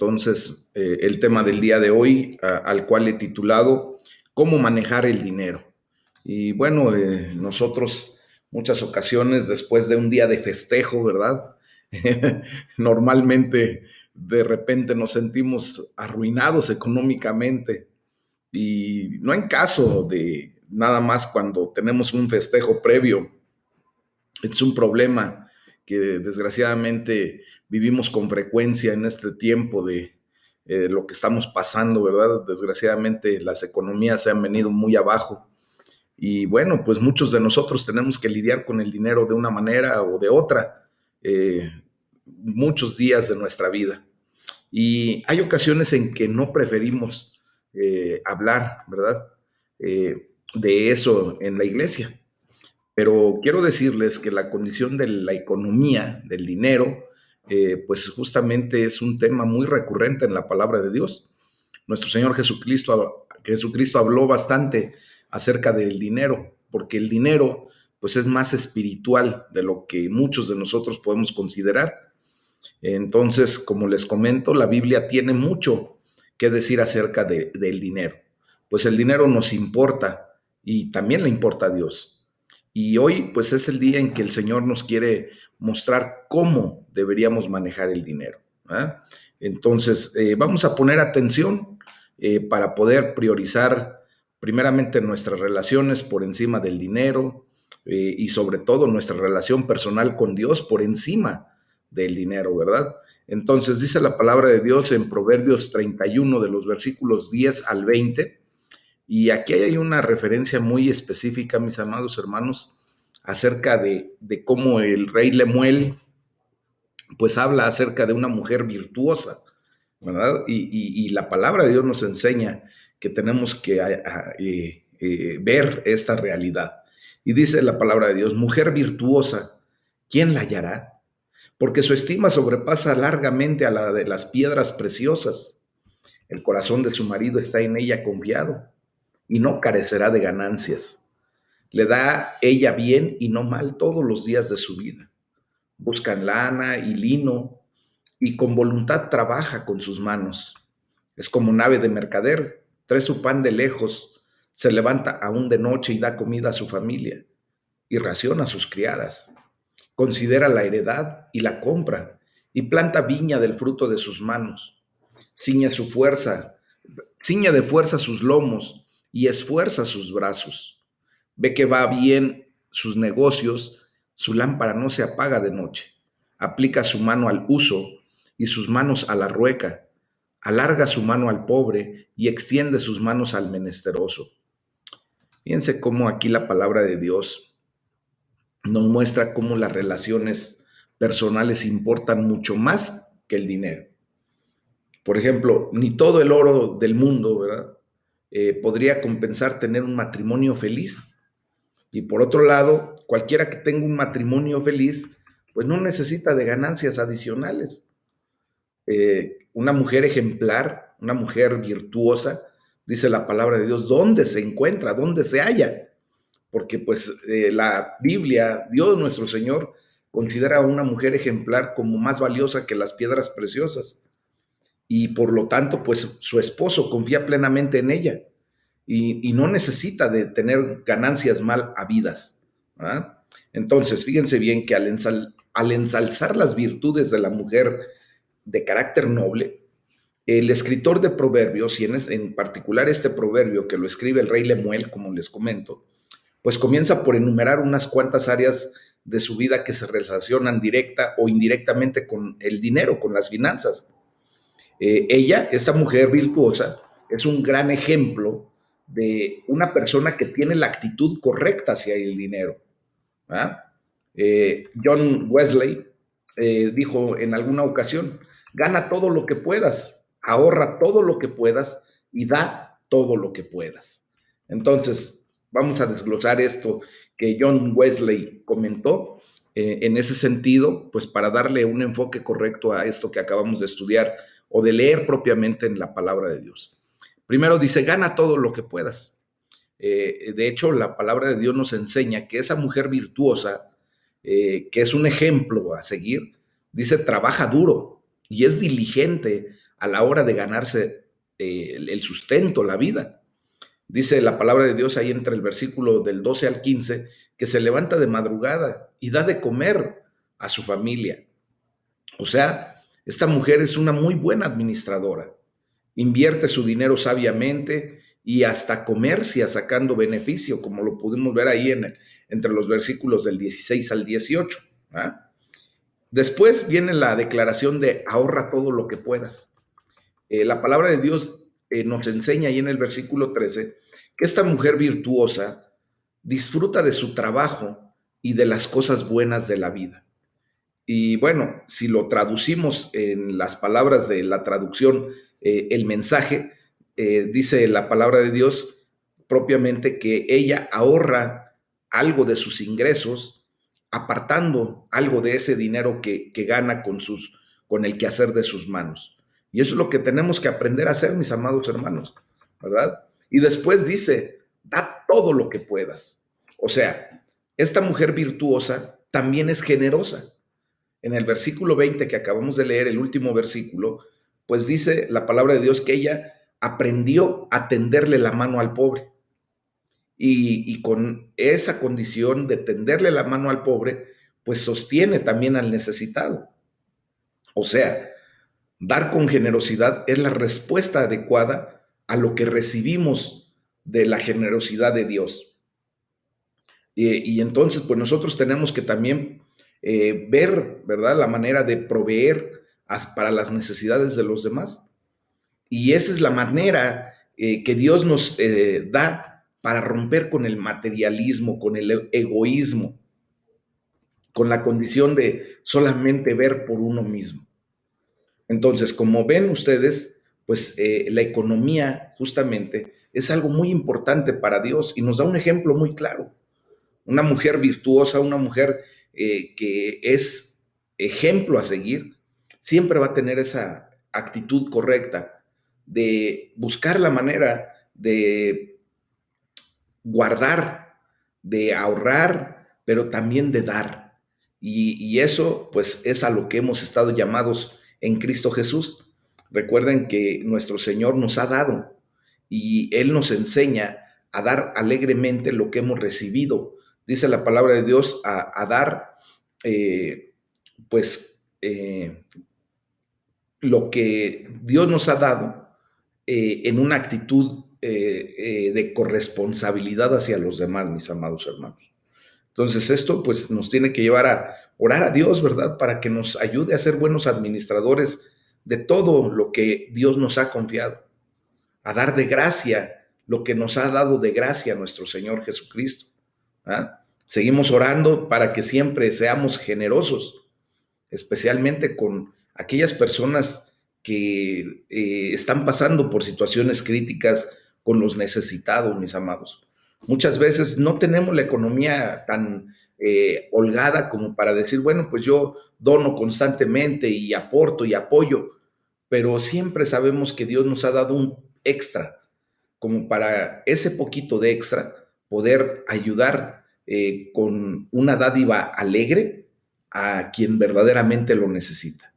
Entonces, el tema del día de hoy, al cual he titulado ¿Cómo manejar el dinero? Y bueno, nosotros muchas ocasiones después de un día de festejo, ¿verdad? Normalmente de repente nos sentimos arruinados económicamente y no en caso de nada más cuando tenemos un festejo previo. Es un problema que desgraciadamente vivimos con frecuencia en este tiempo de lo que estamos pasando, ¿verdad? Desgraciadamente las economías se han venido muy abajo y bueno, pues muchos de nosotros tenemos que lidiar con el dinero de una manera o de otra, muchos días de nuestra vida. Y hay ocasiones en que no preferimos hablar, ¿verdad? De eso en la iglesia. Pero quiero decirles que la condición de la economía, del dinero, pues justamente es un tema muy recurrente en la palabra de Dios. Nuestro Señor Jesucristo habló bastante acerca del dinero, porque el dinero pues es más espiritual de lo que muchos de nosotros podemos considerar. Entonces, como les comento, la Biblia tiene mucho que decir acerca del dinero. Pues el dinero nos importa y también le importa a Dios. Y hoy, pues es el día en que el Señor nos quiere mostrar cómo deberíamos manejar el dinero. ¿Eh? Entonces, vamos a poner atención para poder priorizar primeramente nuestras relaciones por encima del dinero y sobre todo nuestra relación personal con Dios por encima del dinero, ¿verdad? Entonces dice la palabra de Dios en Proverbios 31 de los versículos 10 al 20, y aquí hay una referencia muy específica, mis amados hermanos, acerca de cómo el rey Lemuel pues habla acerca de una mujer virtuosa, ¿verdad? Y la palabra de Dios nos enseña que tenemos que ver esta realidad. Y dice la palabra de Dios, mujer virtuosa, ¿quién la hallará? Porque su estima sobrepasa largamente a la de las piedras preciosas. El corazón de su marido está en ella confiado y no carecerá de ganancias. Le da ella bien y no mal todos los días de su vida. Buscan lana y lino y con voluntad trabaja con sus manos. Es como nave de mercader, trae su pan de lejos, se levanta aún de noche y da comida a su familia y raciona a sus criadas. Considera la heredad y la compra, y planta viña del fruto de sus manos. Ciñe su fuerza, ciñe de fuerza sus lomos y esfuerza sus brazos. Ve que va bien sus negocios, su lámpara no se apaga de noche. Aplica su mano al uso y sus manos a la rueca. Alarga su mano al pobre y extiende sus manos al menesteroso. Fíjense cómo aquí la palabra de Dios nos muestra cómo las relaciones personales importan mucho más que el dinero. Por ejemplo, ni todo el oro del mundo, ¿verdad? Podría compensar tener un matrimonio feliz. Y por otro lado, cualquiera que tenga un matrimonio feliz, pues no necesita de ganancias adicionales. Una mujer ejemplar, una mujer virtuosa, dice la palabra de Dios, ¿dónde se encuentra? ¿Dónde se halla? Porque pues la Biblia, Dios nuestro Señor, considera a una mujer ejemplar como más valiosa que las piedras preciosas. Y por lo tanto, pues su esposo confía plenamente en ella y no necesita de tener ganancias mal habidas. ¿Verdad? Entonces, fíjense bien que al ensalzar las virtudes de la mujer de carácter noble, el escritor de Proverbios, y en particular este proverbio que lo escribe el rey Lemuel, como les comento, pues comienza por enumerar unas cuantas áreas de su vida que se relacionan directa o indirectamente con el dinero, con las finanzas. Ella, esta mujer virtuosa, es un gran ejemplo de una persona que tiene la actitud correcta hacia el dinero. ¿Ah? John Wesley dijo en alguna ocasión, gana todo lo que puedas, ahorra todo lo que puedas y da todo lo que puedas. Entonces, vamos a desglosar esto que John Wesley comentó en ese sentido, pues para darle un enfoque correcto a esto que acabamos de estudiar o de leer propiamente en la palabra de Dios. Primero dice, gana todo lo que puedas. De hecho, la palabra de Dios nos enseña que esa mujer virtuosa, que es un ejemplo a seguir, dice, trabaja duro y es diligente a la hora de ganarse el sustento, la vida. Dice la palabra de Dios ahí entre el versículo del 12 al 15, que se levanta de madrugada y da de comer a su familia. O sea, esta mujer es una muy buena administradora. Invierte su dinero sabiamente y hasta comercia sacando beneficio, como lo pudimos ver ahí entre los versículos del 16 al 18. ¿Ah? Después viene la declaración de ahorra todo lo que puedas. La palabra de Dios nos enseña ahí en el versículo 13 que esta mujer virtuosa disfruta de su trabajo y de las cosas buenas de la vida. Y bueno, si lo traducimos en las palabras de la traducción, el mensaje, dice la palabra de Dios propiamente que ella ahorra algo de sus ingresos, apartando algo de ese dinero que gana con el quehacer de sus manos. Y eso es lo que tenemos que aprender a hacer, mis amados hermanos, ¿verdad? Y después dice, da todo lo que puedas. O sea, esta mujer virtuosa también es generosa. En el versículo 20 que acabamos de leer, el último versículo, pues dice la palabra de Dios que ella aprendió a tenderle la mano al pobre. Y con esa condición de tenderle la mano al pobre, pues sostiene también al necesitado. O sea, dar con generosidad es la respuesta adecuada a lo que recibimos de la generosidad de Dios. Y entonces, pues nosotros tenemos que también ver, ¿verdad?, la manera de proveer para las necesidades de los demás. Y esa es la manera que Dios nos da para romper con el materialismo, con el egoísmo, con la condición de solamente ver por uno mismo. Entonces, como ven ustedes, pues la economía justamente es algo muy importante para Dios y nos da un ejemplo muy claro. Una mujer virtuosa, una mujer que es ejemplo a seguir, siempre va a tener esa actitud correcta de buscar la manera de guardar, de ahorrar, pero también de dar. Y eso pues es a lo que hemos estado llamados en Cristo Jesús. Recuerden que nuestro Señor nos ha dado y Él nos enseña a dar alegremente lo que hemos recibido. Dice la palabra de Dios a dar lo que Dios nos ha dado en una actitud de corresponsabilidad hacia los demás, mis amados hermanos. Entonces esto pues nos tiene que llevar a orar a Dios, ¿verdad? Para que nos ayude a ser buenos administradores de todo lo que Dios nos ha confiado, a dar de gracia lo que nos ha dado de gracia nuestro Señor Jesucristo. ¿Ah? Seguimos orando para que siempre seamos generosos, especialmente con aquellas personas que están pasando por situaciones críticas, con los necesitados, mis amados. Muchas veces no tenemos la economía tan holgada como para decir, bueno, pues yo dono constantemente y aporto y apoyo, pero siempre sabemos que Dios nos ha dado un extra, como para ese poquito de extra poder ayudar con una dádiva alegre a quien verdaderamente lo necesita.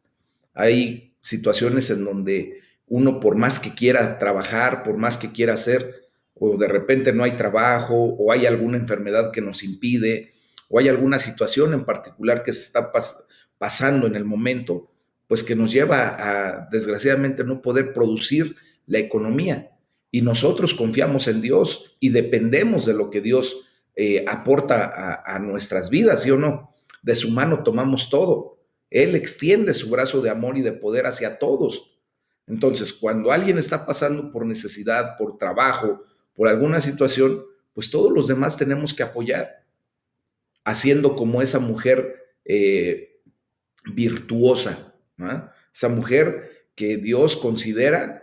Hay situaciones en donde uno, por más que quiera trabajar, por más que quiera hacer, o de repente no hay trabajo, o hay alguna enfermedad que nos impide, o hay alguna situación en particular que se está pasando en el momento, pues que nos lleva a, desgraciadamente, no poder producir la economía. Y nosotros confiamos en Dios y dependemos de lo que Dios aporta a nuestras vidas, ¿sí o no? De su mano tomamos todo. Él extiende su brazo de amor y de poder hacia todos. Entonces, cuando alguien está pasando por necesidad, por trabajo, por alguna situación, pues todos los demás tenemos que apoyar, haciendo como esa mujer virtuosa, ¿no? Esa mujer que Dios considera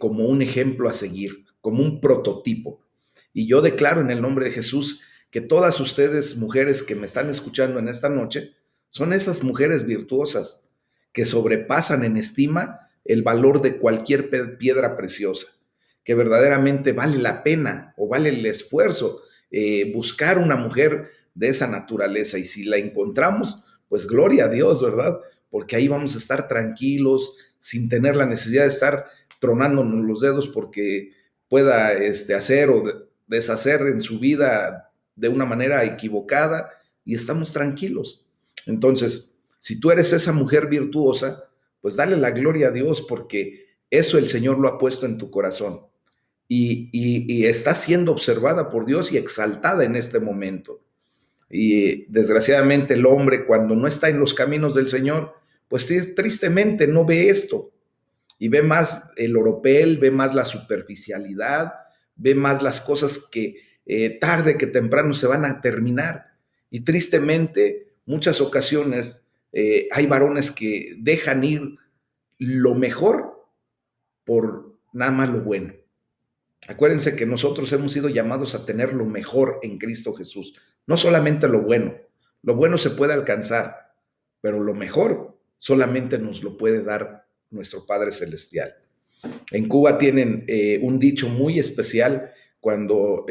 como un ejemplo a seguir, como un prototipo. Y yo declaro en el nombre de Jesús que todas ustedes, mujeres que me están escuchando en esta noche, son esas mujeres virtuosas que sobrepasan en estima el valor de cualquier piedra preciosa, que verdaderamente vale la pena o vale el esfuerzo buscar una mujer de esa naturaleza. Y si la encontramos, pues gloria a Dios, ¿verdad? porque ahí vamos a estar tranquilos, sin tener la necesidad de estar tronándonos los dedos porque pueda hacer o deshacer en su vida de una manera equivocada, y estamos tranquilos. Entonces, si tú eres esa mujer virtuosa, pues dale la gloria a Dios, porque eso el Señor lo ha puesto en tu corazón y está siendo observada por Dios y exaltada en este momento. Y desgraciadamente el hombre, cuando no está en los caminos del Señor, pues tristemente no ve esto, y ve más el oropel, ve más la superficialidad, ve más las cosas que tarde que temprano se van a terminar. Y tristemente, muchas ocasiones hay varones que dejan ir lo mejor por nada más lo bueno. Acuérdense que nosotros hemos sido llamados a tener lo mejor en Cristo Jesús, no solamente lo bueno. Lo bueno se puede alcanzar, pero lo mejor solamente nos lo puede dar nuestro Padre Celestial. En Cuba tienen un dicho muy especial cuando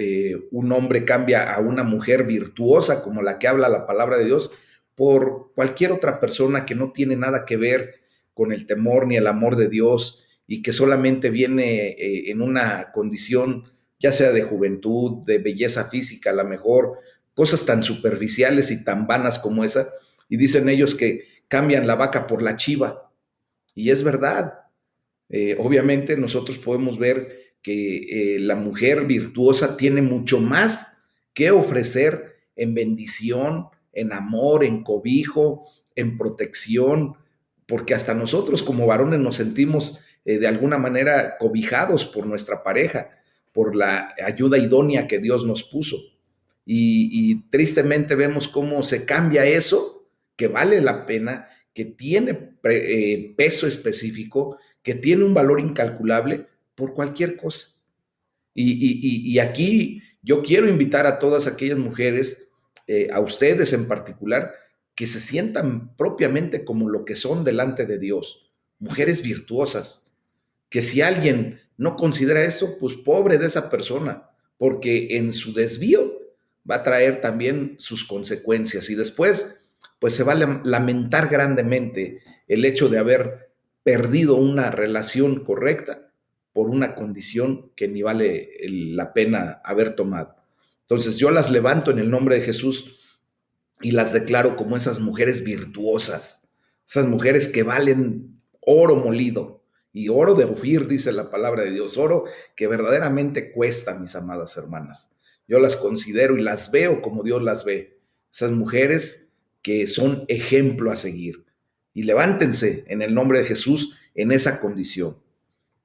un hombre cambia a una mujer virtuosa, como la que habla la palabra de Dios, por cualquier otra persona que no tiene nada que ver con el temor ni el amor de Dios, y que solamente viene en una condición, ya sea de juventud, de belleza física, a lo mejor, cosas tan superficiales y tan vanas como esa, y dicen ellos que cambian la vaca por la chiva, y es verdad. Obviamente nosotros podemos ver que la mujer virtuosa tiene mucho más que ofrecer en bendición, en amor, en cobijo, en protección, porque hasta nosotros como varones nos sentimos de alguna manera cobijados por nuestra pareja, por la ayuda idónea que Dios nos puso. Y tristemente vemos cómo se cambia eso, que vale la pena, que tiene peso específico, que tiene un valor incalculable, por cualquier cosa. Y aquí yo quiero invitar a todas aquellas mujeres, a ustedes en particular, que se sientan propiamente como lo que son delante de Dios, mujeres virtuosas, que si alguien no considera eso, pues pobre de esa persona, porque en su desvío va a traer también sus consecuencias, y después pues se va a lamentar grandemente el hecho de haber perdido una relación correcta por una condición que ni vale la pena haber tomado. Entonces yo las levanto en el nombre de Jesús y las declaro como esas mujeres virtuosas, esas mujeres que valen oro molido, y oro de Ofir, dice la palabra de Dios, oro que verdaderamente cuesta, mis amadas hermanas. Yo las considero y las veo como Dios las ve, esas mujeres que son ejemplo a seguir. Y levántense en el nombre de Jesús en esa condición,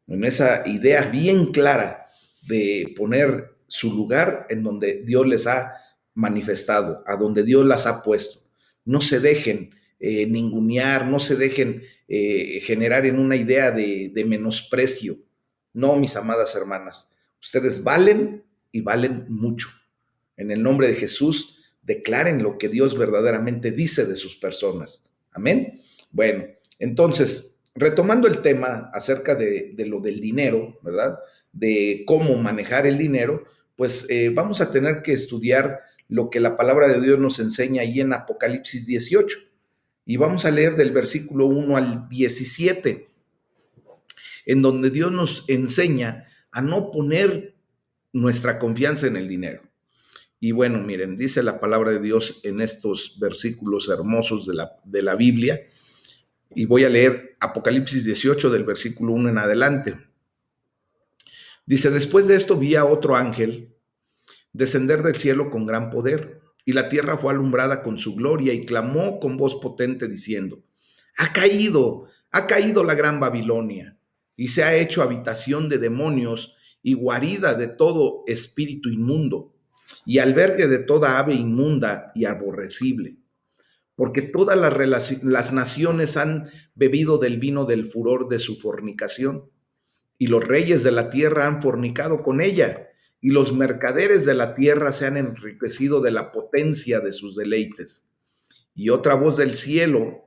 en esa idea bien clara de poner su lugar en donde Dios les ha manifestado, a donde Dios las ha puesto. No se dejen ningunear, no se dejen generar en una idea de menosprecio. No, mis amadas hermanas, ustedes valen y valen mucho. En el nombre de Jesús, declaren lo que Dios verdaderamente dice de sus personas. Amén. Bueno, entonces, retomando el tema acerca de lo del dinero, ¿verdad? De cómo manejar el dinero, pues vamos a tener que estudiar lo que la palabra de Dios nos enseña ahí en Apocalipsis 18. Y vamos a leer del versículo 1 al 17, en donde Dios nos enseña a no poner nuestra confianza en el dinero. Y bueno, miren, dice la palabra de Dios en estos versículos hermosos de la Biblia, y voy a leer Apocalipsis 18 del versículo 1 en adelante. Dice: después de esto vi a otro ángel descender del cielo con gran poder, y la tierra fue alumbrada con su gloria, y clamó con voz potente diciendo: ha caído la gran Babilonia, y se ha hecho habitación de demonios y guarida de todo espíritu inmundo, y albergue de toda ave inmunda y aborrecible. Porque todas las naciones han bebido del vino del furor de su fornicación, y los reyes de la tierra han fornicado con ella, y los mercaderes de la tierra se han enriquecido de la potencia de sus deleites. Y oí otra voz del cielo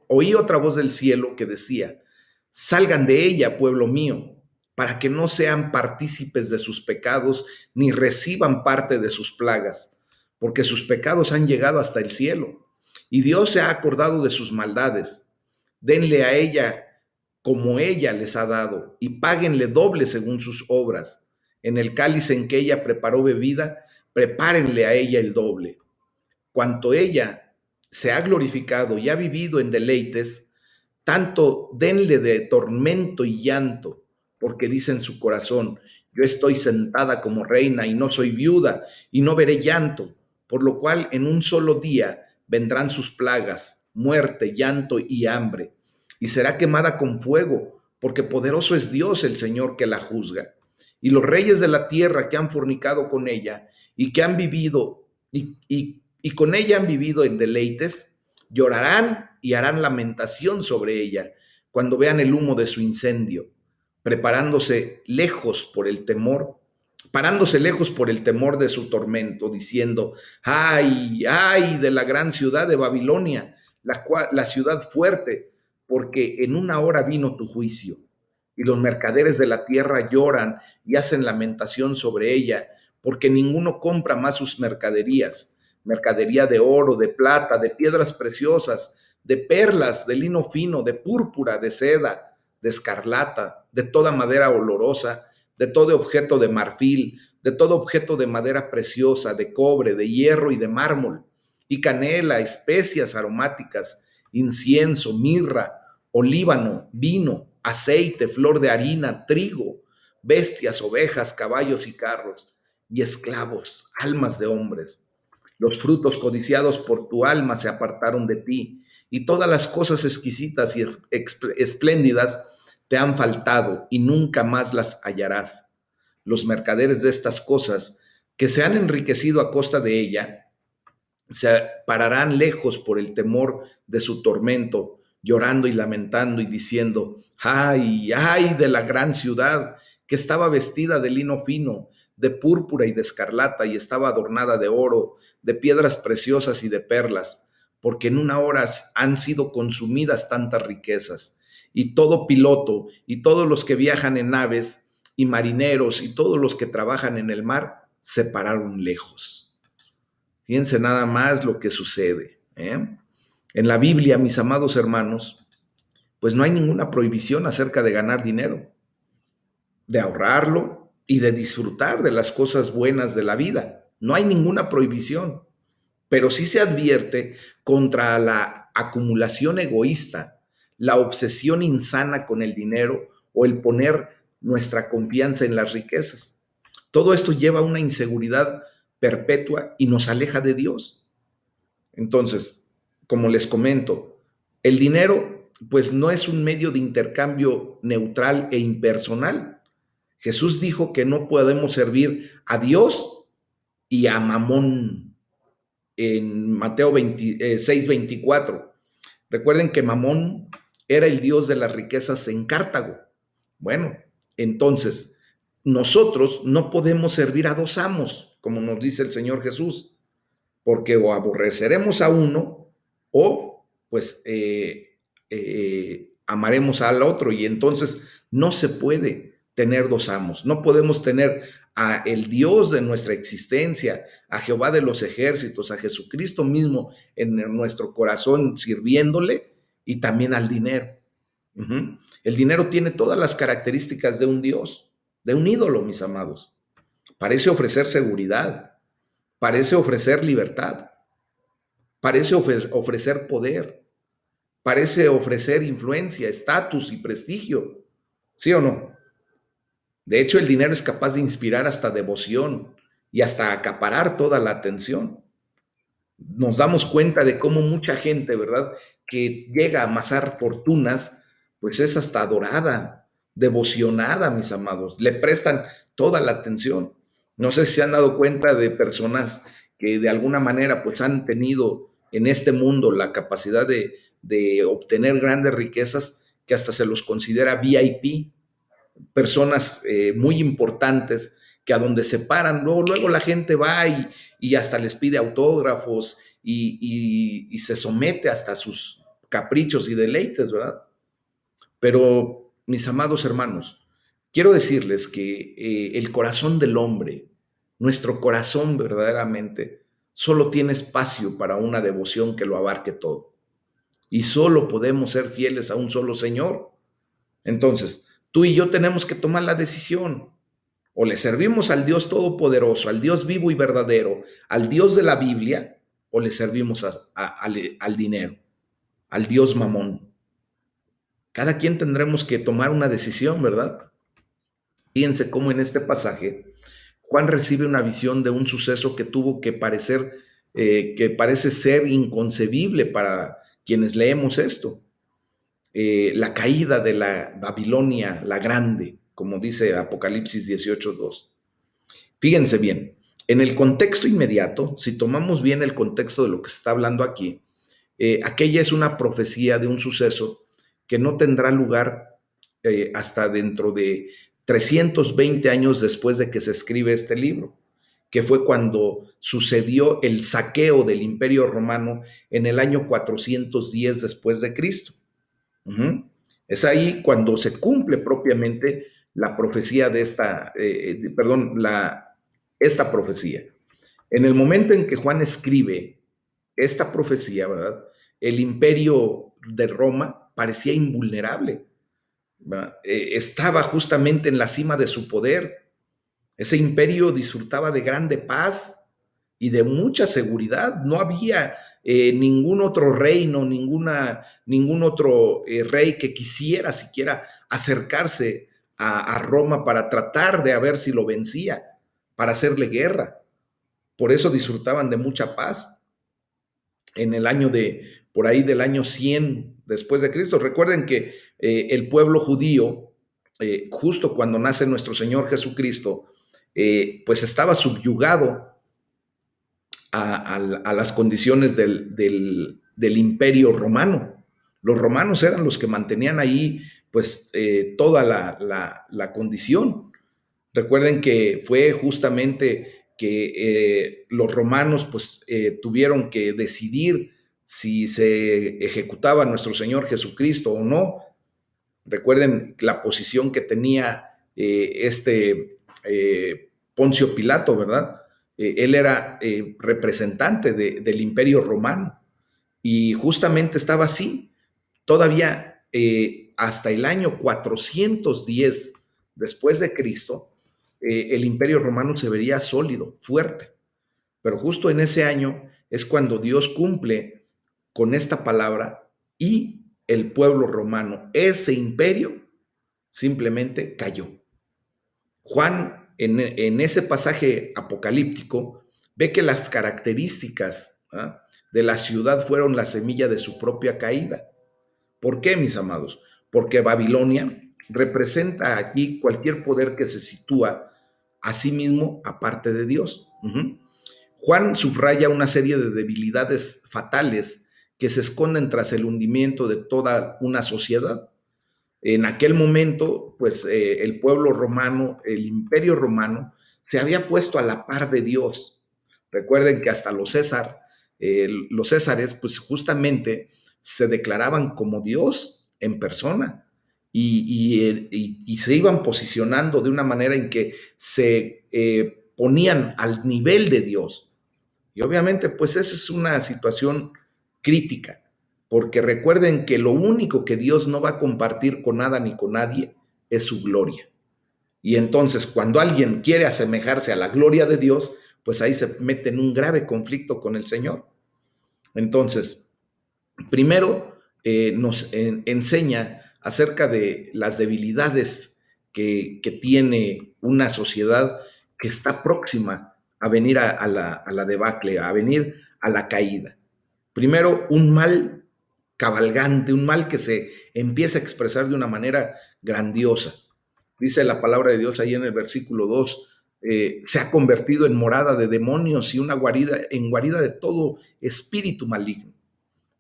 que decía: salgan de ella, pueblo mío, para que no sean partícipes de sus pecados, ni reciban parte de sus plagas, porque sus pecados han llegado hasta el cielo, y Dios se ha acordado de sus maldades. denle a ella como ella les ha dado, y páguenle doble según sus obras. En el cáliz en que ella preparó bebida, prepárenle a ella el doble. Cuanto ella se ha glorificado y ha vivido en deleites, tanto denle de tormento y llanto, porque dice en su corazón, yo estoy sentada como reina y no soy viuda y no veré llanto, por lo cual en un solo día vendrán sus plagas, muerte, llanto y hambre, y será quemada con fuego, porque poderoso es Dios el Señor que la juzga. Y los reyes de la tierra que han fornicado con ella y que han vivido y con ella han vivido en deleites, llorarán y harán lamentación sobre ella cuando vean el humo de su incendio, preparándose lejos por el temor, parándose lejos por el temor de su tormento, diciendo, ay, ay de la gran ciudad de Babilonia, la ciudad fuerte, porque en una hora vino tu juicio. Y los mercaderes de la tierra lloran y hacen lamentación sobre ella, porque ninguno compra más sus mercaderías, mercadería de oro, de plata, de piedras preciosas, de perlas, de lino fino, de púrpura, de seda, de escarlata, de toda madera olorosa, de todo objeto de marfil, de todo objeto de madera preciosa, de cobre, de hierro y de mármol, y canela, especias aromáticas, incienso, mirra, olíbano, vino, aceite, flor de harina, trigo, bestias, ovejas, caballos y carros, y esclavos, almas de hombres. Los frutos codiciados por tu alma se apartaron de ti, y todas las cosas exquisitas y espléndidas te han faltado, y nunca más las hallarás. Los mercaderes de estas cosas, que se han enriquecido a costa de ella, se pararán lejos por el temor de su tormento, llorando y lamentando y diciendo, ay, ay de la gran ciudad, que estaba vestida de lino fino, de púrpura y de escarlata, y estaba adornada de oro, de piedras preciosas y de perlas, porque en una hora han sido consumidas tantas riquezas. Y todo piloto, y todos los que viajan en naves, y marineros, y todos los que trabajan en el mar, se pararon lejos. Fíjense nada más lo que sucede, ¿eh? En la Biblia, mis amados hermanos, pues no hay ninguna prohibición acerca de ganar dinero, de ahorrarlo y de disfrutar de las cosas buenas de la vida. No hay ninguna prohibición, pero sí se advierte contra la acumulación egoísta, la obsesión insana con el dinero o el poner nuestra confianza en las riquezas. Todo esto lleva a una inseguridad perpetua y nos aleja de Dios. Entonces, como les comento, el dinero pues no es un medio de intercambio neutral e impersonal. Jesús dijo que no podemos servir a Dios y a Mamón en Mateo 6:24. Recuerden que Mamón era el dios de las riquezas en Cartago. Bueno, entonces nosotros no podemos servir a dos amos, como nos dice el Señor Jesús, porque o aborreceremos a uno o pues amaremos al otro, y entonces no se puede tener dos amos. No podemos tener a el Dios de nuestra existencia, a Jehová de los ejércitos, a Jesucristo mismo en nuestro corazón sirviéndole, y también al dinero. El dinero tiene todas las características de un Dios, de un ídolo, mis amados. Parece ofrecer seguridad, parece ofrecer libertad, parece ofrecer poder, parece ofrecer influencia, estatus y prestigio. ¿Sí o no? De hecho, el dinero es capaz de inspirar hasta devoción y hasta acaparar toda la atención. Nos damos cuenta de cómo mucha gente, ¿verdad?, que llega a amasar fortunas, pues es hasta adorada, devocionada, mis amados. Le prestan toda la atención. No sé si se han dado cuenta de personas que de alguna manera pues han tenido en este mundo la capacidad de obtener grandes riquezas, que hasta se los considera VIP, personas muy importantes, que a donde se paran, luego la gente va y hasta les pide autógrafos y se somete hasta sus caprichos y deleites, ¿verdad? Pero, mis amados hermanos, quiero decirles que el corazón del hombre, nuestro corazón verdaderamente, solo tiene espacio para una devoción que lo abarque todo. y solo podemos ser fieles a un solo Señor. Entonces, tú y yo tenemos que tomar la decisión. O le servimos al Dios Todopoderoso, al Dios vivo y verdadero, al Dios de la Biblia, o le servimos al dinero, al Dios Mamón. Cada quien tendremos que tomar una decisión, ¿verdad? Fíjense cómo en este pasaje Juan recibe una visión de un suceso que tuvo que parece ser inconcebible para quienes leemos esto. La caída de la Babilonia la Grande, como dice Apocalipsis 18:2. Fíjense bien, en el contexto inmediato, si tomamos bien el contexto de lo que se está hablando aquí, aquella es una profecía de un suceso que no tendrá lugar hasta dentro de 320 años después de que se escribe este libro, que fue cuando sucedió el saqueo del Imperio Romano en el año 410 después de Cristo. Es ahí cuando se cumple propiamente la profecía de esta profecía. En el momento en que Juan escribe esta profecía, ¿verdad? El imperio de Roma parecía invulnerable, estaba justamente en la cima de su poder. Ese imperio disfrutaba de grande paz y de mucha seguridad. No había ningún otro reino, ningún otro rey que quisiera siquiera acercarse a Roma para tratar de ver si lo vencía, para hacerle guerra. Por eso disfrutaban de mucha paz. En el año por ahí del año 100 después de Cristo. Recuerden que el pueblo judío, justo cuando nace nuestro Señor Jesucristo, pues estaba subyugado a las condiciones del imperio romano. Los romanos eran los que mantenían ahí pues toda la condición. Recuerden que fue justamente que los romanos pues tuvieron que decidir si se ejecutaba a nuestro Señor Jesucristo o no. Recuerden la posición que tenía Poncio Pilato, ¿verdad? Él era representante del Imperio Romano y justamente estaba así. Todavía hasta el año 410 después de Cristo, el Imperio Romano se vería sólido, fuerte. Pero justo en ese año es cuando Dios cumple con esta palabra y el pueblo romano, ese imperio, simplemente cayó. Juan, en ese pasaje apocalíptico, ve que las características de la ciudad fueron la semilla de su propia caída. ¿Por qué, mis amados? Porque Babilonia representa aquí cualquier poder que se sitúa a sí mismo aparte de Dios. Juan subraya una serie de debilidades fatales que se esconden tras el hundimiento de toda una sociedad. En aquel momento, pues el pueblo romano, el imperio romano, se había puesto a la par de Dios. Recuerden que hasta los Césares, pues justamente se declaraban como Dios en persona y se iban posicionando de una manera en que se ponían al nivel de Dios. Y obviamente, pues eso es una situación crítica, porque recuerden que lo único que Dios no va a compartir con nada ni con nadie es su gloria. Y entonces, cuando alguien quiere asemejarse a la gloria de Dios, pues ahí se mete en un grave conflicto con el Señor. Entonces, primero nos enseña acerca de las debilidades que tiene una sociedad que está próxima a venir a la debacle, a venir a la caída. Primero, un mal cabalgante, un mal que se empieza a expresar de una manera grandiosa. Dice la palabra de Dios ahí en el versículo 2, se ha convertido en morada de demonios y una guarida de todo espíritu maligno.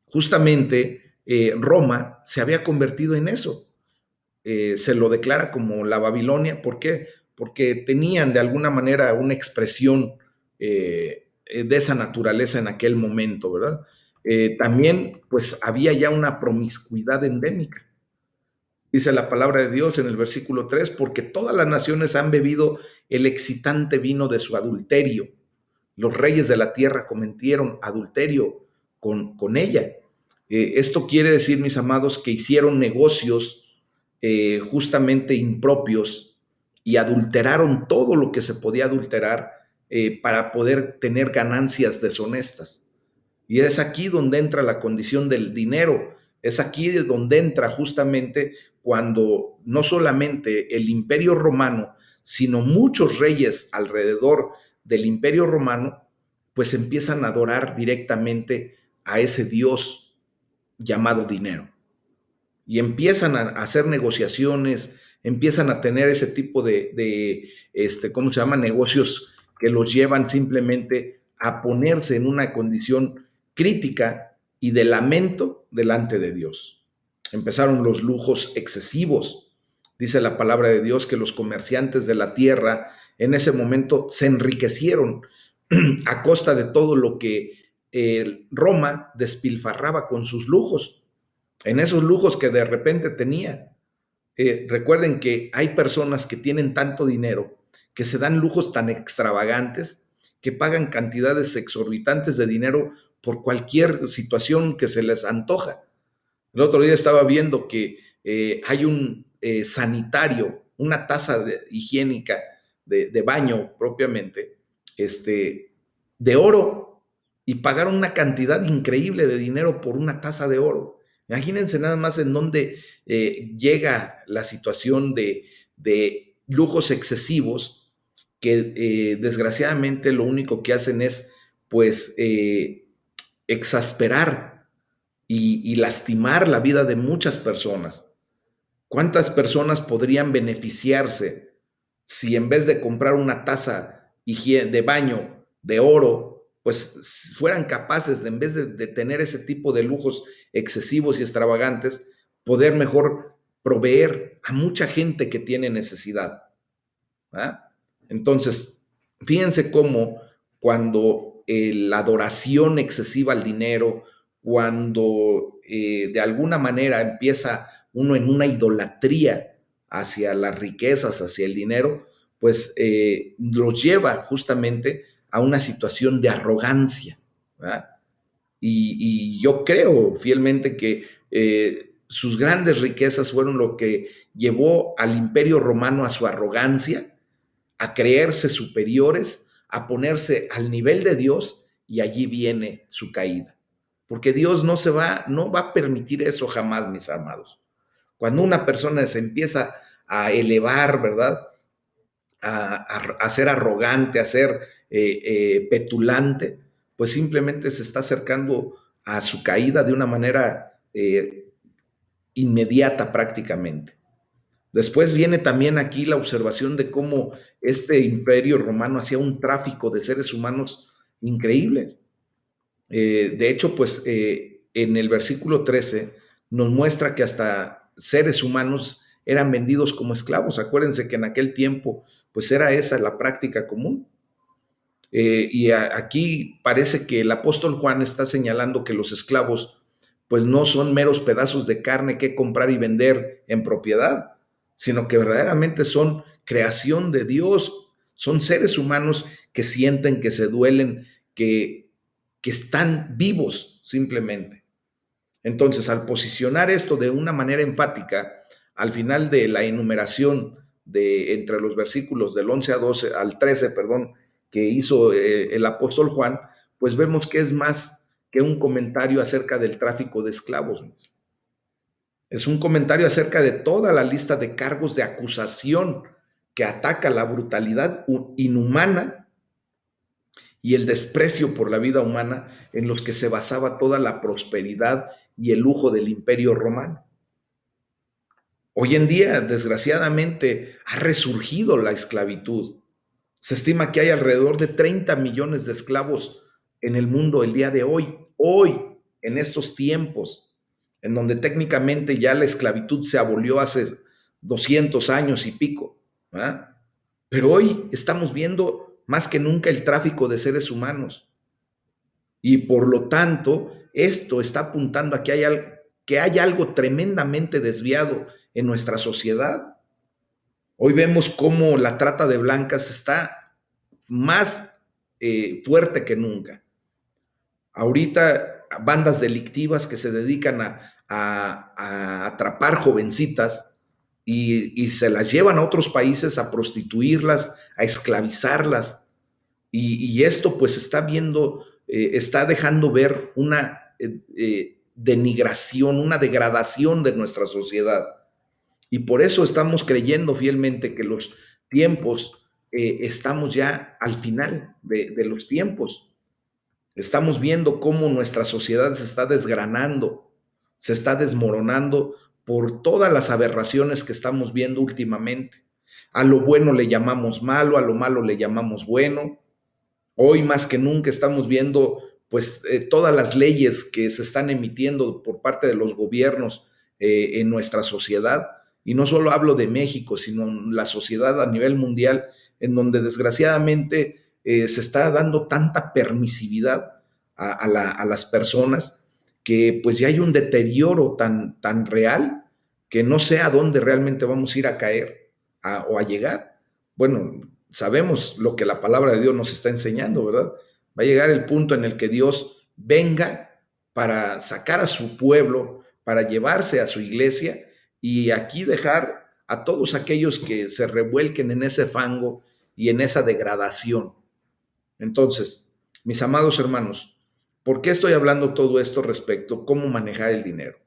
Justamente Roma se había convertido en eso. Se lo declara como la Babilonia. ¿Por qué? Porque tenían de alguna manera una expresión de esa naturaleza en aquel momento, ¿verdad? También pues había ya una promiscuidad endémica. Dice la palabra de Dios en el versículo 3, porque todas las naciones han bebido el excitante vino de su adulterio. Los reyes de la tierra cometieron adulterio con ella. Esto quiere decir, mis amados, que hicieron negocios justamente impropios y adulteraron todo lo que se podía adulterar para poder tener ganancias deshonestas. Y es aquí donde entra la condición del dinero. Es aquí donde entra justamente cuando no solamente el Imperio Romano, sino muchos reyes alrededor del Imperio Romano, pues empiezan a adorar directamente a ese Dios llamado dinero. Y empiezan a hacer negociaciones, empiezan a tener ese tipo ¿cómo se llama? Negocios que los llevan simplemente a ponerse en una condición crítica y de lamento delante de Dios. Empezaron los lujos excesivos. Dice la palabra de Dios que los comerciantes de la tierra en ese momento se enriquecieron a costa de todo lo que Roma despilfarraba con sus lujos, en esos lujos que de repente tenía. Recuerden que hay personas que tienen tanto dinero que se dan lujos tan extravagantes que pagan cantidades exorbitantes de dinero por cualquier situación que se les antoja. El otro día estaba viendo que hay un sanitario, una taza higiénica de baño propiamente, de oro, y pagaron una cantidad increíble de dinero por una taza de oro. Imagínense nada más en dónde llega la situación de lujos excesivos que desgraciadamente lo único que hacen es pues exasperar y lastimar la vida de muchas personas. ¿Cuántas personas podrían beneficiarse si en vez de comprar una taza de baño de oro, pues fueran capaces, en vez de tener ese tipo de lujos excesivos y extravagantes, poder mejor proveer a mucha gente que tiene necesidad? ¿Ah? Entonces, fíjense cómo cuando la adoración excesiva al dinero, cuando de alguna manera empieza uno en una idolatría hacia las riquezas, hacia el dinero, pues los lleva justamente a una situación de arrogancia, ¿verdad? Y yo creo fielmente que sus grandes riquezas fueron lo que llevó al Imperio Romano a su arrogancia, a creerse superiores, a ponerse al nivel de Dios, y allí viene su caída. Porque Dios no va a permitir eso jamás, mis amados. Cuando una persona se empieza a elevar, ¿verdad? A ser arrogante, a ser petulante, pues simplemente se está acercando a su caída de una manera inmediata prácticamente. Después viene también aquí la observación de cómo este imperio romano hacía un tráfico de seres humanos increíbles. De hecho, pues en el versículo 13 nos muestra que hasta seres humanos eran vendidos como esclavos. Acuérdense que en aquel tiempo, pues era esa la práctica común. Aquí parece que el apóstol Juan está señalando que los esclavos, pues no son meros pedazos de carne que comprar y vender en propiedad, sino que verdaderamente son creación de Dios, son seres humanos que sienten, que se duelen, que están vivos simplemente. Entonces, al posicionar esto de una manera enfática, al final de la enumeración de entre los versículos del 11 a 12, al 13, perdón, que hizo el apóstol Juan, pues vemos que es más que un comentario acerca del tráfico de esclavos. Es un comentario acerca de toda la lista de cargos de acusación que ataca la brutalidad inhumana y el desprecio por la vida humana en los que se basaba toda la prosperidad y el lujo del Imperio Romano. Hoy en día, desgraciadamente, ha resurgido la esclavitud. Se estima que hay alrededor de 30 millones de esclavos en el mundo el día de hoy, en estos tiempos, en donde técnicamente ya la esclavitud se abolió hace 200 años y pico, ¿verdad? Pero hoy estamos viendo más que nunca el tráfico de seres humanos. Y por lo tanto, esto está apuntando a que hay algo tremendamente desviado en nuestra sociedad. Hoy vemos cómo la trata de blancas está más fuerte que nunca. Ahorita bandas delictivas que se dedican a atrapar jovencitas y se las llevan a otros países a prostituirlas, a esclavizarlas. Y esto pues está dejando ver una denigración, una degradación de nuestra sociedad. Y por eso estamos creyendo fielmente que los tiempos, estamos ya al final de los tiempos. Estamos viendo cómo nuestra sociedad se está desgranando, se está desmoronando por todas las aberraciones que estamos viendo últimamente. A lo bueno le llamamos malo, a lo malo le llamamos bueno. Hoy más que nunca estamos viendo pues todas las leyes que se están emitiendo por parte de los gobiernos en nuestra sociedad. Y no solo hablo de México, sino la sociedad a nivel mundial, en donde desgraciadamente se está dando tanta permisividad a las personas que pues ya hay un deterioro tan real que no sé a dónde realmente vamos a ir a caer o a llegar. Bueno, sabemos lo que la palabra de Dios nos está enseñando, ¿verdad? Va a llegar el punto en el que Dios venga para sacar a su pueblo, para llevarse a su iglesia y aquí dejar a todos aquellos que se revuelquen en ese fango y en esa degradación. Entonces, mis amados hermanos, ¿por qué estoy hablando todo esto respecto a cómo manejar el dinero?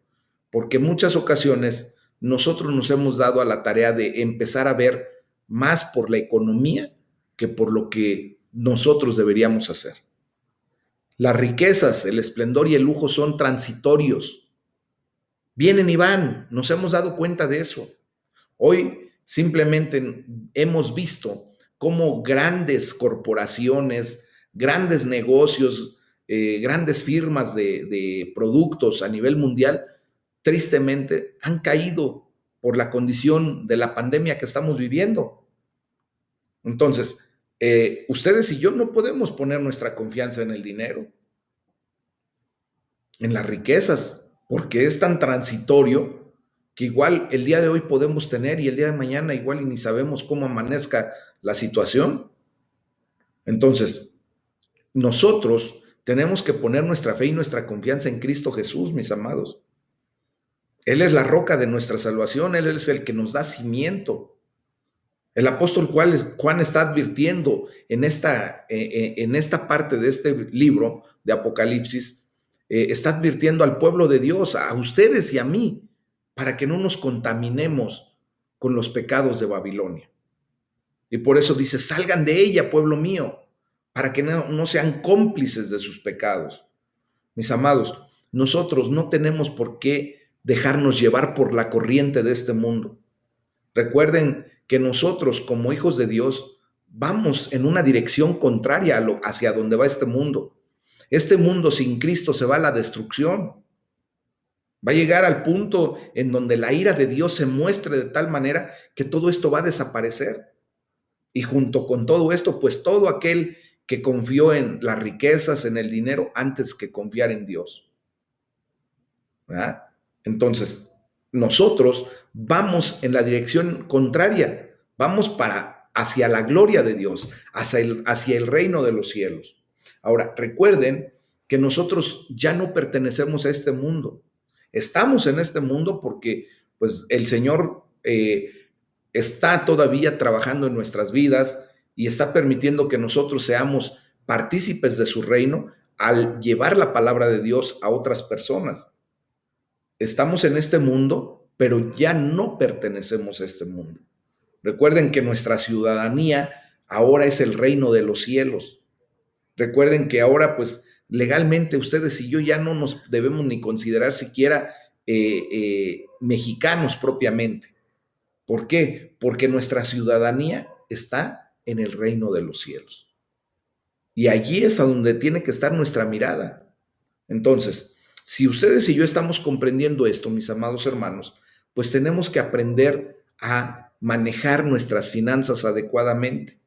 Porque en muchas ocasiones nosotros nos hemos dado a la tarea de empezar a ver más por la economía que por lo que nosotros deberíamos hacer. Las riquezas, el esplendor y el lujo son transitorios. Vienen y van, nos hemos dado cuenta de eso. Hoy simplemente hemos visto cómo grandes corporaciones, grandes negocios, grandes firmas de productos a nivel mundial, tristemente han caído por la condición de la pandemia que estamos viviendo. Entonces, ustedes y yo no podemos poner nuestra confianza en el dinero, en las riquezas, porque es tan transitorio que igual el día de hoy podemos tener y el día de mañana igual y ni sabemos cómo amanezca la situación. Entonces, nosotros tenemos que poner nuestra fe y nuestra confianza en Cristo Jesús, mis amados. Él es la roca de nuestra salvación, Él es el que nos da cimiento. El apóstol Juan está advirtiendo en esta parte de este libro de Apocalipsis, está advirtiendo al pueblo de Dios, a ustedes y a mí, para que no nos contaminemos con los pecados de Babilonia. Y por eso dice, salgan de ella, pueblo mío, para que no sean cómplices de sus pecados. Mis amados, nosotros no tenemos por qué dejarnos llevar por la corriente de este mundo. Recuerden que nosotros como hijos de Dios vamos en una dirección contraria hacia donde va este mundo. Este mundo sin Cristo se va a la destrucción. Va a llegar al punto en donde la ira de Dios se muestre de tal manera que todo esto va a desaparecer. Y junto con todo esto, pues todo aquel que confió en las riquezas, en el dinero, antes que confiar en Dios. ¿Verdad? Entonces, nosotros vamos en la dirección contraria, vamos hacia la gloria de Dios, hacia el reino de los cielos. Ahora, recuerden que nosotros ya no pertenecemos a este mundo. Estamos en este mundo porque pues el Señor está todavía trabajando en nuestras vidas y está permitiendo que nosotros seamos partícipes de su reino al llevar la palabra de Dios a otras personas. Estamos en este mundo, pero ya no pertenecemos a este mundo. Recuerden que nuestra ciudadanía ahora es el reino de los cielos. Recuerden que ahora, pues, legalmente ustedes y yo ya no nos debemos ni considerar siquiera mexicanos propiamente. ¿Por qué? Porque nuestra ciudadanía está en el reino de los cielos. Y allí es a donde tiene que estar nuestra mirada. Entonces, si ustedes y yo estamos comprendiendo esto, mis amados hermanos, pues tenemos que aprender a manejar nuestras finanzas adecuadamente,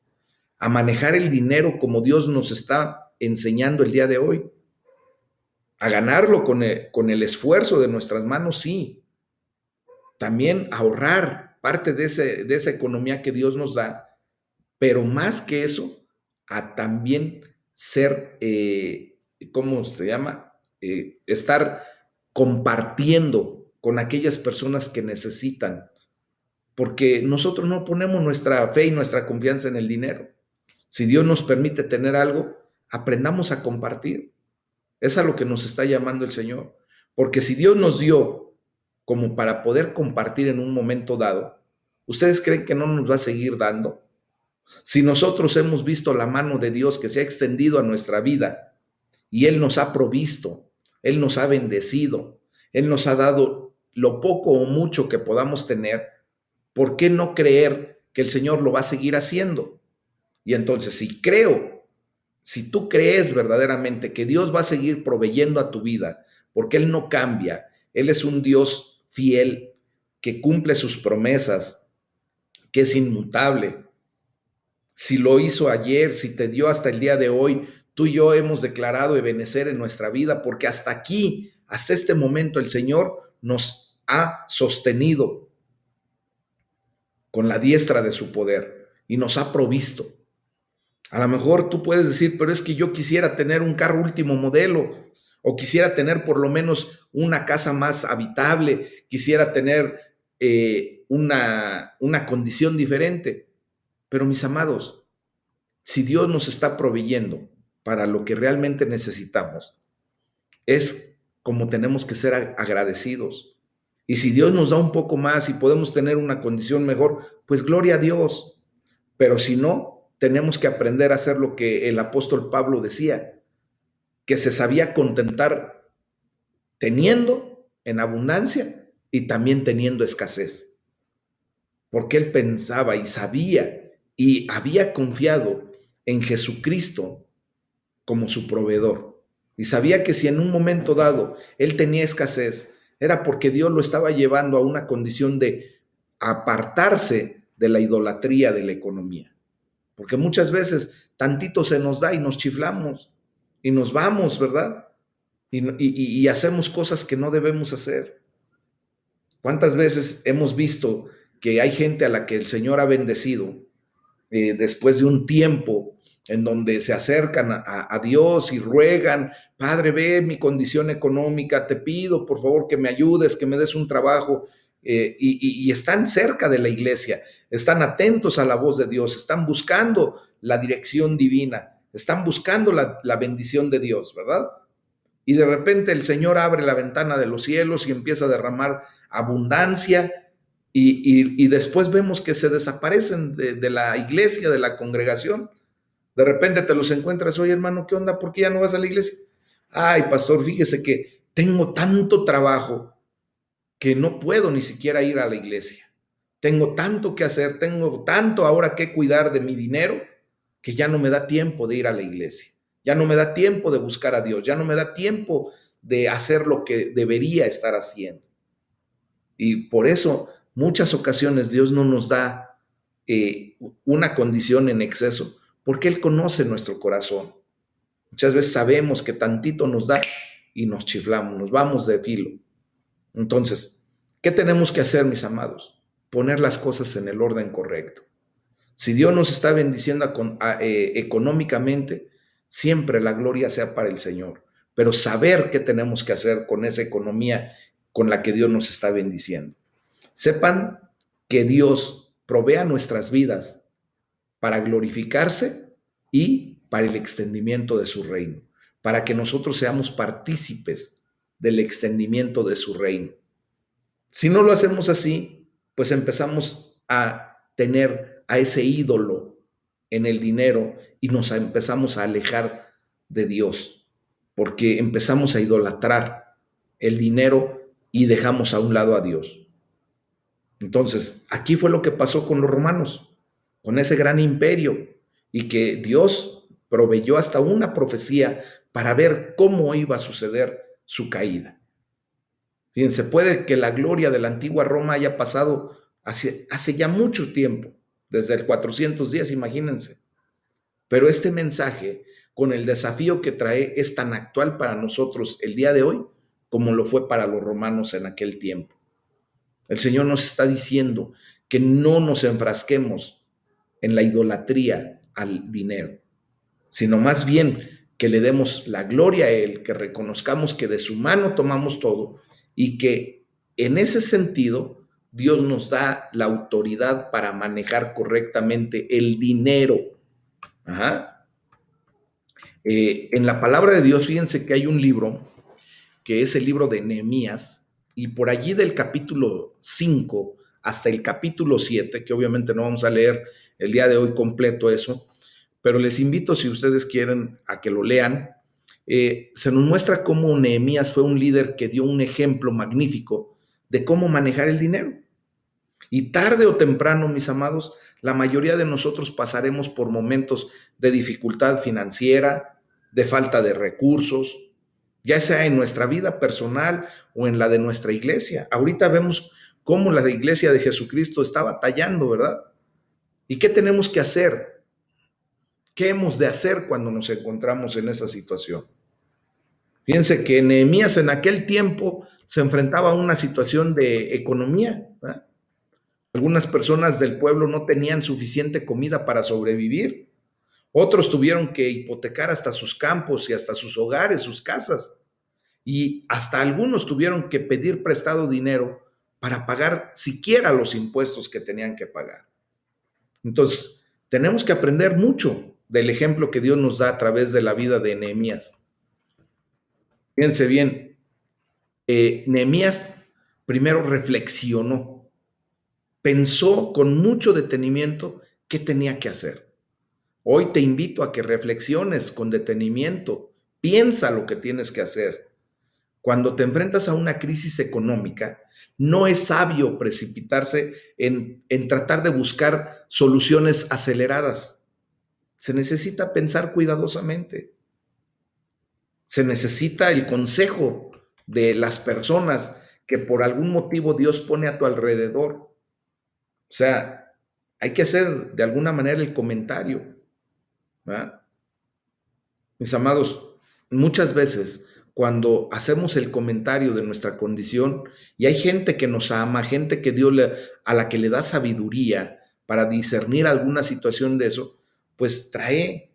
a manejar el dinero como Dios nos está enseñando el día de hoy, a ganarlo con el esfuerzo de nuestras manos, sí. También ahorrar parte de esa economía que Dios nos da, pero más que eso, a también ser, ¿cómo se llama? estar compartiendo con aquellas personas que necesitan, porque nosotros no ponemos nuestra fe y nuestra confianza en el dinero. Si Dios nos permite tener algo, aprendamos a compartir. Es a lo que nos está llamando el Señor. Porque si Dios nos dio como para poder compartir en un momento dado, ¿ustedes creen que no nos va a seguir dando? Si nosotros hemos visto la mano de Dios que se ha extendido a nuestra vida y Él nos ha provisto, Él nos ha bendecido, Él nos ha dado lo poco o mucho que podamos tener, ¿por qué no creer que el Señor lo va a seguir haciendo? Y entonces, si tú crees verdaderamente que Dios va a seguir proveyendo a tu vida, porque Él no cambia, Él es un Dios fiel, que cumple sus promesas, que es inmutable. Si lo hizo ayer, si te dio hasta el día de hoy, tú y yo hemos declarado Ebenecer en nuestra vida, porque hasta aquí, hasta este momento, el Señor nos ha sostenido con la diestra de su poder y nos ha provisto. A lo mejor tú puedes decir, pero es que yo quisiera tener un carro último modelo, o quisiera tener por lo menos una casa más habitable, quisiera tener una condición diferente. Pero mis amados, si Dios nos está proveyendo para lo que realmente necesitamos, es como tenemos que ser agradecidos. Y si Dios nos da un poco más y podemos tener una condición mejor, pues gloria a Dios. Pero si no, tenemos que aprender a hacer lo que el apóstol Pablo decía, que se sabía contentar teniendo en abundancia y también teniendo escasez. Porque él pensaba y sabía y había confiado en Jesucristo como su proveedor. Y sabía que si en un momento dado él tenía escasez, era porque Dios lo estaba llevando a una condición de apartarse de la idolatría de la economía. Porque muchas veces tantito se nos da y nos chiflamos y nos vamos, ¿verdad? Y hacemos cosas que no debemos hacer. ¿Cuántas veces hemos visto que hay gente a la que el Señor ha bendecido después de un tiempo en donde se acercan a Dios y ruegan, Padre, ve mi condición económica, te pido por favor que me ayudes, que me des un trabajo, y están cerca de la iglesia, están atentos a la voz de Dios, están buscando la dirección divina, están buscando la bendición de Dios, ¿verdad? Y de repente el Señor abre la ventana de los cielos y empieza a derramar abundancia, y después vemos que se desaparecen de la iglesia, de la congregación. De repente te los encuentras, oye hermano, ¿qué onda? ¿Por qué ya no vas a la iglesia? Ay, pastor, fíjese que tengo tanto trabajo que no puedo ni siquiera ir a la iglesia. Tengo tanto que hacer, tengo tanto ahora que cuidar de mi dinero, que ya no me da tiempo de ir a la iglesia. Ya no me da tiempo de buscar a Dios, ya no me da tiempo de hacer lo que debería estar haciendo. Y por eso muchas ocasiones Dios no nos da una condición en exceso, porque Él conoce nuestro corazón. Muchas veces sabemos que tantito nos da y nos chiflamos, nos vamos de filo. Entonces, ¿qué tenemos que hacer, mis amados? Poner las cosas en el orden correcto. Si Dios nos está bendiciendo económicamente, siempre la gloria sea para el Señor. Pero saber qué tenemos que hacer con esa economía con la que Dios nos está bendiciendo. Sepan que Dios provee nuestras vidas para glorificarse y para el extendimiento de su reino, para que nosotros seamos partícipes del extendimiento de su reino. Si no lo hacemos así, pues empezamos a tener a ese ídolo en el dinero y nos empezamos a alejar de Dios, porque empezamos a idolatrar el dinero y dejamos a un lado a Dios. Entonces, aquí fue lo que pasó con los romanos, con ese gran imperio, y que Dios proveyó hasta una profecía para ver cómo iba a suceder su caída. Fíjense, puede que la gloria de la antigua Roma haya pasado hace ya mucho tiempo, desde el 410, imagínense. Pero este mensaje, con el desafío que trae, es tan actual para nosotros el día de hoy como lo fue para los romanos en aquel tiempo. El Señor nos está diciendo que no nos enfrasquemos en la idolatría al dinero, sino más bien que le demos la gloria a Él, que reconozcamos que de su mano tomamos todo y que en ese sentido Dios nos da la autoridad para manejar correctamente el dinero. Ajá. En la palabra de Dios, fíjense que hay un libro, que es el libro de Nehemías, y por allí del capítulo 5 hasta el capítulo 7, que obviamente no vamos a leer el día de hoy completo eso, pero les invito, si ustedes quieren, a que lo lean. Se nos muestra cómo Nehemías fue un líder que dio un ejemplo magnífico de cómo manejar el dinero. Y tarde o temprano, mis amados, la mayoría de nosotros pasaremos por momentos de dificultad financiera, de falta de recursos, ya sea en nuestra vida personal o en la de nuestra iglesia. Ahorita vemos cómo la iglesia de Jesucristo está batallando, ¿verdad? ¿Y qué tenemos que hacer? ¿Qué hemos de hacer cuando nos encontramos en esa situación? Fíjense que Nehemías en aquel tiempo se enfrentaba a una situación de economía, ¿verdad? Algunas personas del pueblo no tenían suficiente comida para sobrevivir. Otros tuvieron que hipotecar hasta sus campos y hasta sus hogares, sus casas. Y hasta algunos tuvieron que pedir prestado dinero para pagar siquiera los impuestos que tenían que pagar. Entonces, tenemos que aprender mucho del ejemplo que Dios nos da a través de la vida de Nehemías. Fíjense bien, Nehemías primero reflexionó, pensó con mucho detenimiento qué tenía que hacer. Hoy te invito a que reflexiones con detenimiento, piensa lo que tienes que hacer. Cuando te enfrentas a una crisis económica, no es sabio precipitarse en tratar de buscar soluciones aceleradas. Se necesita pensar cuidadosamente. Se necesita el consejo de las personas que por algún motivo Dios pone a tu alrededor. O sea, hay que hacer de alguna manera el comentario, ¿verdad? Mis amados, muchas veces cuando hacemos el comentario de nuestra condición y hay gente que nos ama, gente que a la que le da sabiduría para discernir alguna situación de eso, pues trae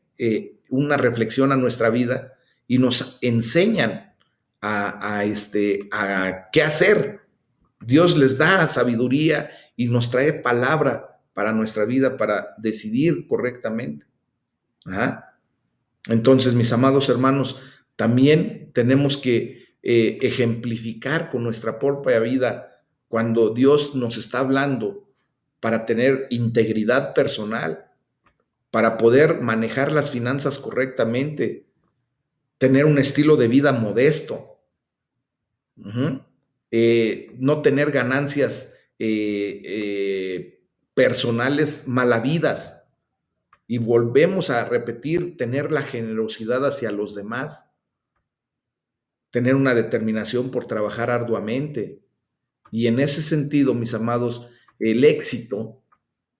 una reflexión a nuestra vida y nos enseñan a qué hacer. Dios les da sabiduría y nos trae palabra para nuestra vida, para decidir correctamente. Ajá. Entonces, mis amados hermanos, también tenemos que ejemplificar con nuestra propia vida cuando Dios nos está hablando para tener integridad personal, para poder manejar las finanzas correctamente, tener un estilo de vida modesto, no tener ganancias personales malavidas. Y volvemos a repetir, tener la generosidad hacia los demás, tener una determinación por trabajar arduamente. Y en ese sentido, mis amados, el éxito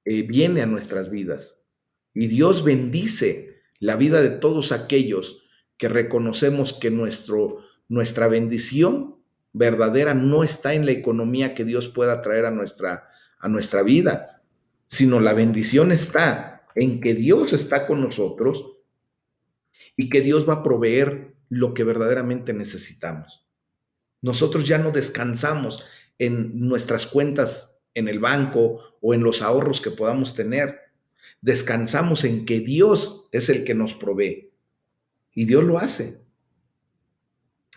viene a nuestras vidas. Y Dios bendice la vida de todos aquellos que reconocemos que nuestra bendición verdadera no está en la economía que Dios pueda traer a nuestra vida, sino la bendición está en que Dios está con nosotros y que Dios va a proveer lo que verdaderamente necesitamos. Nosotros ya no descansamos en nuestras cuentas en el banco o en los ahorros que podamos tener. Descansamos en que Dios es el que nos provee y Dios lo hace.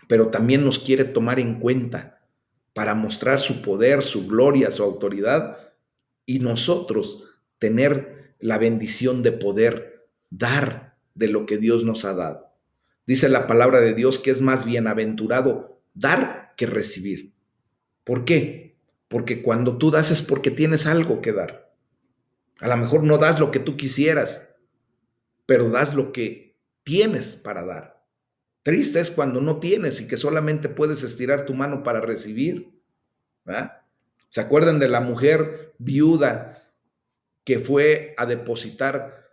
Pero también nos quiere tomar en cuenta para mostrar su poder, su gloria, su autoridad y nosotros tener la bendición de poder dar de lo que Dios nos ha dado. Dice la palabra de Dios que es más bienaventurado dar que recibir. ¿Por qué? Porque cuando tú das es porque tienes algo que dar. A lo mejor no das lo que tú quisieras, pero das lo que tienes para dar. Triste es cuando no tienes y que solamente puedes estirar tu mano para recibir, ¿verdad? ¿Se acuerdan de la mujer viuda que fue a depositar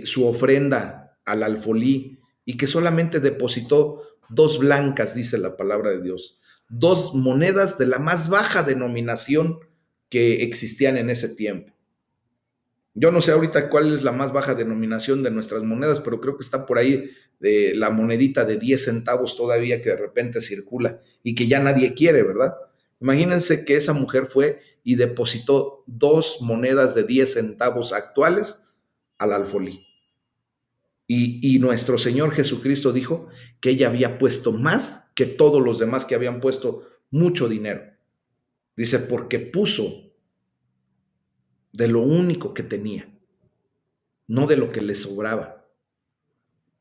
su ofrenda al alfolí y que solamente depositó 2 blancas, dice la palabra de Dios, 2 monedas de la más baja denominación que existían en ese tiempo? Yo no sé ahorita cuál es la más baja denominación de nuestras monedas, pero creo que está por ahí de la monedita de 10 centavos todavía que de repente circula y que ya nadie quiere, ¿verdad? Imagínense que esa mujer fue y depositó 2 monedas de 10 centavos actuales al alfolí. Y nuestro Señor Jesucristo dijo que ella había puesto más que todos los demás que habían puesto mucho dinero. Dice, porque puso de lo único que tenía, no de lo que le sobraba.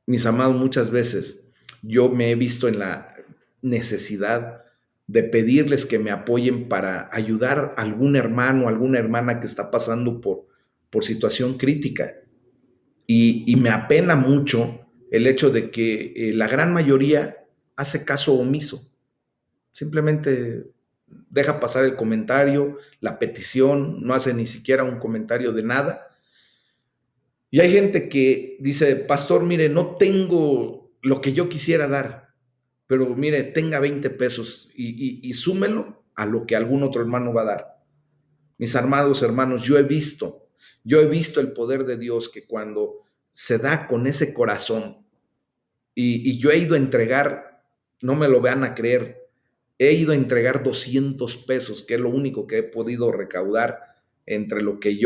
Mis amados, muchas veces yo me he visto en la necesidad de pedirles que me apoyen para ayudar a algún hermano, alguna hermana que está pasando por situación crítica. Y me apena mucho el hecho de que la gran mayoría hace caso omiso. Simplemente deja pasar el comentario, la petición, no hace ni siquiera un comentario de nada. Y hay gente que dice, pastor, mire, no tengo lo que yo quisiera dar, pero mire, tenga 20 pesos y súmelo a lo que algún otro hermano va a dar. Mis amados hermanos, yo he visto el poder de Dios que cuando se da con ese corazón y yo he ido a entregar, no me lo van a creer, he ido a entregar 200 pesos, que es lo único que he podido recaudar entre lo que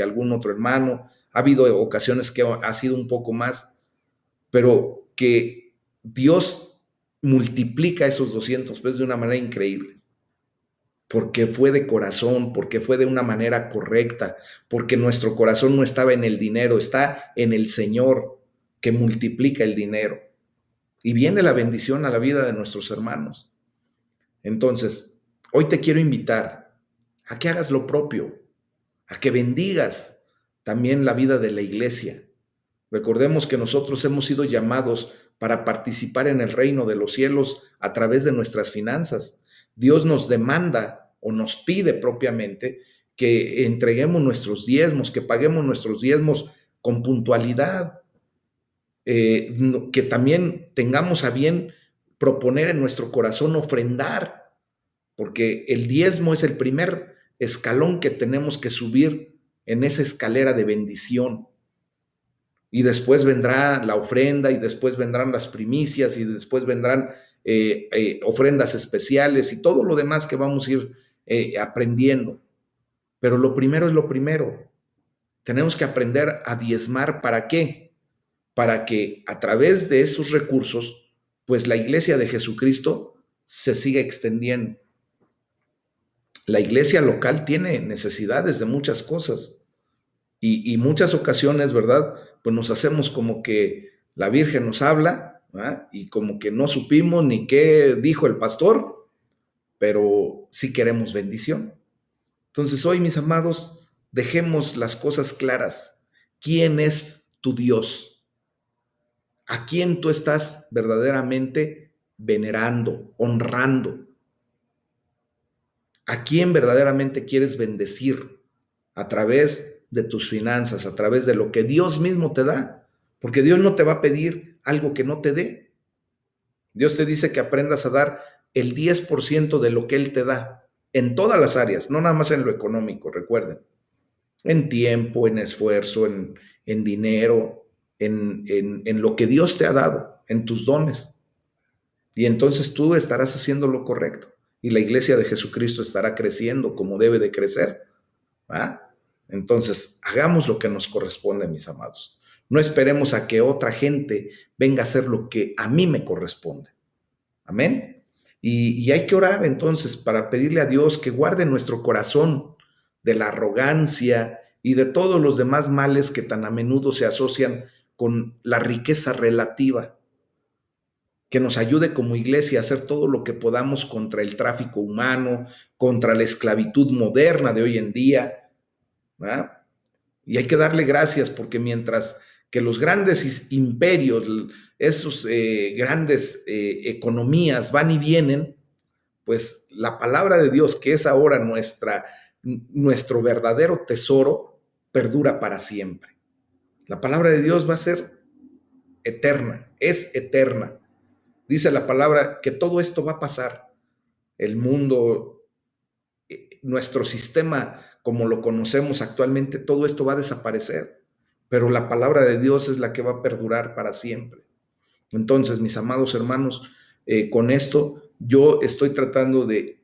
algún otro hermano. Ha habido ocasiones que ha sido un poco más, pero que Dios multiplica esos 200 pesos de una manera increíble. Porque fue de corazón, porque fue de una manera correcta, porque nuestro corazón no estaba en el dinero, está en el Señor que multiplica el dinero. Y viene la bendición a la vida de nuestros hermanos. Entonces, hoy te quiero invitar a que hagas lo propio, a que bendigas también la vida de la iglesia. Recordemos que nosotros hemos sido llamados para participar en el reino de los cielos a través de nuestras finanzas. Dios nos demanda o nos pide propiamente que entreguemos nuestros diezmos, que paguemos nuestros diezmos con puntualidad, que también tengamos a bien proponer en nuestro corazón ofrendar, porque el diezmo es el primer escalón que tenemos que subir en esa escalera de bendición. Y después vendrá la ofrenda, y después vendrán las primicias, y después vendrán ofrendas especiales y todo lo demás que vamos a ir aprendiendo. Pero lo primero es lo primero. Tenemos que aprender a diezmar. ¿Para qué? Para que a través de esos recursos, pues la iglesia de Jesucristo se siga extendiendo. La iglesia local tiene necesidades de muchas cosas. Y muchas ocasiones, ¿verdad? Pues nos hacemos como que la Virgen nos habla, ¿verdad? Y como que no supimos ni qué dijo el pastor, pero sí queremos bendición. Entonces hoy, mis amados, dejemos las cosas claras. ¿Quién es tu Dios? ¿A quién tú estás verdaderamente venerando, honrando? ¿A quién verdaderamente quieres bendecir a través de tus finanzas, a través de lo que Dios mismo te da? Porque Dios no te va a pedir algo que no te dé. Dios te dice que aprendas a dar el 10% de lo que Él te da, en todas las áreas, no nada más en lo económico, recuerden. En tiempo, en esfuerzo, en dinero, en lo que Dios te ha dado, en tus dones. Y entonces tú estarás haciendo lo correcto. Y la iglesia de Jesucristo estará creciendo como debe de crecer. ¿Ah? Entonces, hagamos lo que nos corresponde, mis amados. No esperemos a que otra gente venga a hacer lo que a mí me corresponde. Amén. Y hay que orar entonces para pedirle a Dios que guarde nuestro corazón de la arrogancia y de todos los demás males que tan a menudo se asocian con la riqueza relativa. Que nos ayude como iglesia a hacer todo lo que podamos contra el tráfico humano, contra la esclavitud moderna de hoy en día, ¿verdad? Y hay que darle gracias porque mientras que los grandes imperios, esos grandes economías van y vienen, pues la palabra de Dios, que es ahora nuestro verdadero tesoro, perdura para siempre. La palabra de Dios va a ser eterna, es eterna. Dice la palabra que todo esto va a pasar. El mundo, nuestro sistema como lo conocemos actualmente, todo esto va a desaparecer. Pero la palabra de Dios es la que va a perdurar para siempre. Entonces, mis amados hermanos, con esto yo estoy tratando de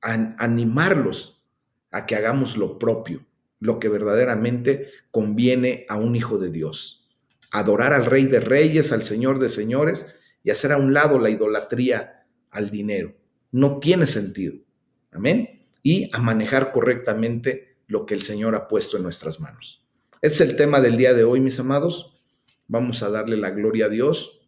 animarlos a que hagamos lo propio, lo que verdaderamente conviene a un hijo de Dios. Adorar al Rey de Reyes, al Señor de Señores, y hacer a un lado la idolatría al dinero. No tiene sentido. Amén. Y a manejar correctamente lo que el Señor ha puesto en nuestras manos. Este es el tema del día de hoy, mis amados. Vamos a darle la gloria a Dios